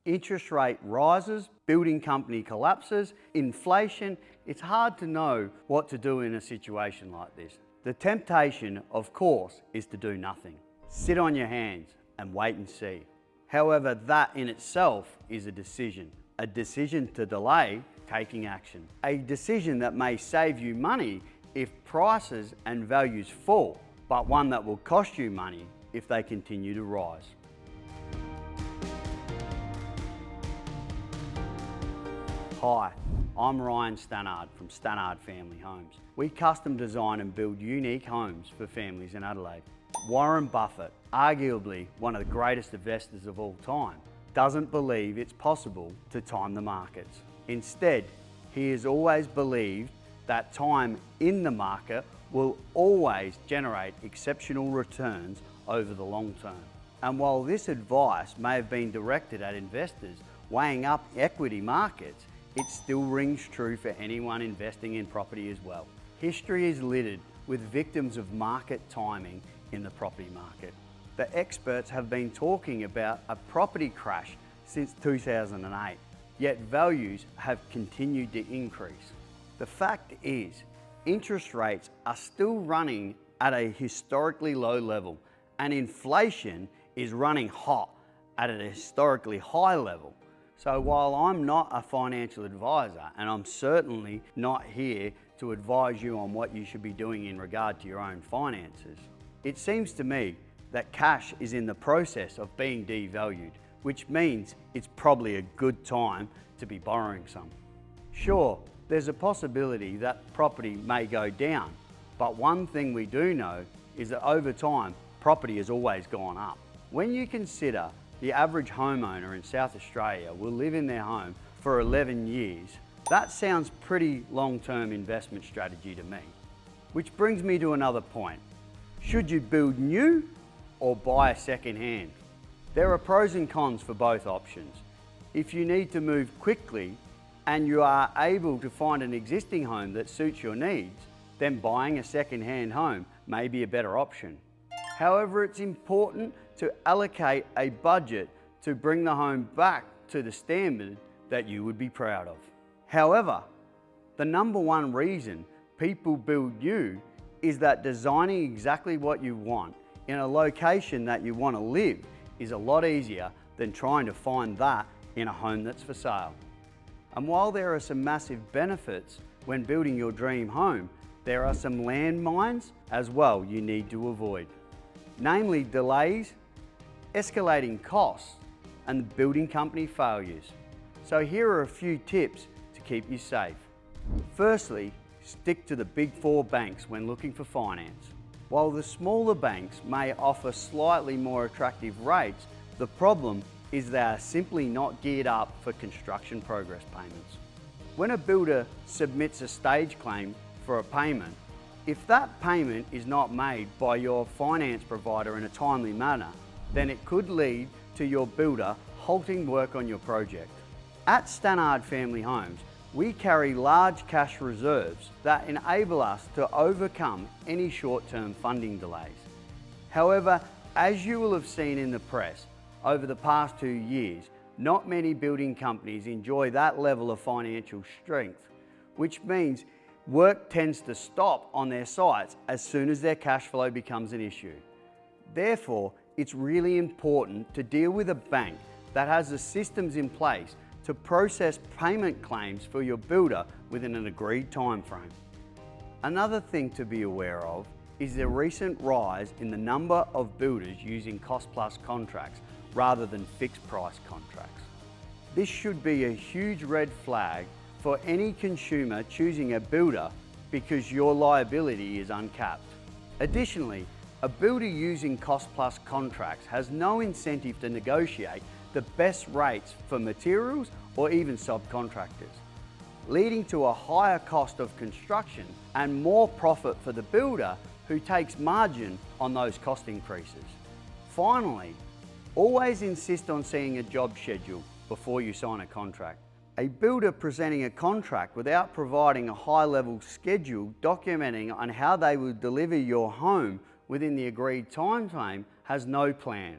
Interest rate rises, building company collapses, inflation. It's hard to know what to do in a situation like this. The temptation, of course, is to do nothing. Sit on your hands and wait and see. However, that in itself is a decision to delay taking action. A decision that may save you money if prices and values fall, but one that will cost you money if they continue to rise. Hi, I'm Ryan Stannard from Stannard Family Homes. We custom design and build unique homes for families in Adelaide. Warren Buffett, arguably one of the greatest investors of all time, doesn't believe it's possible to time the markets. Instead, he has always believed that time in the market will always generate exceptional returns over the long term. And while this advice may have been directed at investors weighing up equity markets, it still rings true for anyone investing in property as well. History is littered with victims of market timing in the property market. The experts have been talking about a property crash since 2008, yet values have continued to increase. The fact is, interest rates are still running at a historically low level, and inflation is running hot at a historically high level. So while I'm not a financial advisor, and I'm certainly not here to advise you on what you should be doing in regard to your own finances, it seems to me that cash is in the process of being devalued, which means it's probably a good time to be borrowing some. Sure, there's a possibility that property may go down, but one thing we do know is that over time, property has always gone up. When you consider the average homeowner in South Australia will live in their home for 11 years, that sounds pretty long-term investment strategy to me. Which brings me to another point. Should you build new or buy second-hand? There are pros and cons for both options. If you need to move quickly and you are able to find an existing home that suits your needs, then buying a second-hand home may be a better option. However, it's important to allocate a budget to bring the home back to the standard that you would be proud of. However, the number one reason people build new is that designing exactly what you want in a location that you want to live is a lot easier than trying to find that in a home that's for sale. And while there are some massive benefits when building your dream home, there are some landmines as well you need to avoid. Namely delays, escalating costs, and building company failures. So here are a few tips to keep you safe. Firstly, stick to the big four banks when looking for finance. While the smaller banks may offer slightly more attractive rates, the problem is they are simply not geared up for construction progress payments. When a builder submits a stage claim for a payment, if that payment is not made by your finance provider in a timely manner, then it could lead to your builder halting work on your project. At Stannard Family Homes, we carry large cash reserves that enable us to overcome any short-term funding delays. However, as you will have seen in the press, over the past 2 years, not many building companies enjoy that level of financial strength, which means work tends to stop on their sites as soon as their cash flow becomes an issue. Therefore, it's really important to deal with a bank that has the systems in place to process payment claims for your builder within an agreed time frame. Another thing to be aware of is the recent rise in the number of builders using cost-plus contracts rather than fixed-price contracts. This should be a huge red flag for any consumer choosing a builder because your liability is uncapped. Additionally, a builder using cost-plus contracts has no incentive to negotiate the best rates for materials or even subcontractors, leading to a higher cost of construction and more profit for the builder who takes margin on those cost increases. Finally, always insist on seeing a job schedule before you sign a contract. A builder presenting a contract without providing a high-level schedule documenting on how they will deliver your home within the agreed time frame has no plan.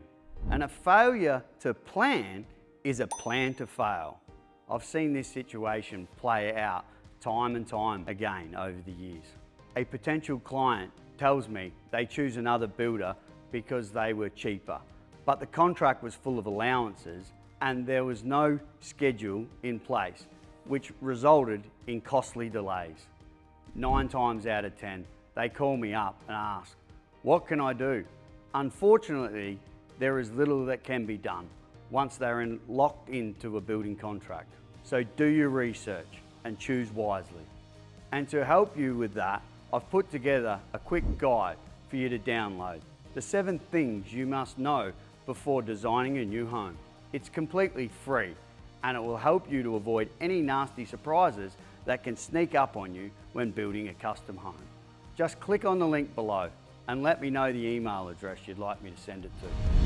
And a failure to plan is a plan to fail. I've seen this situation play out time and time again over the years. A potential client tells me they choose another builder because they were cheaper, but the contract was full of allowances and there was no schedule in place, which resulted in costly delays. 9 times out of 10, they call me up and ask, what can I do? Unfortunately, there is little that can be done once they're locked into a building contract. So do your research and choose wisely. And to help you with that, I've put together a quick guide for you to download. The 7 things you must know before designing a new home. It's completely free and it will help you to avoid any nasty surprises that can sneak up on you when building a custom home. Just click on the link below and let me know the email address you'd like me to send it to.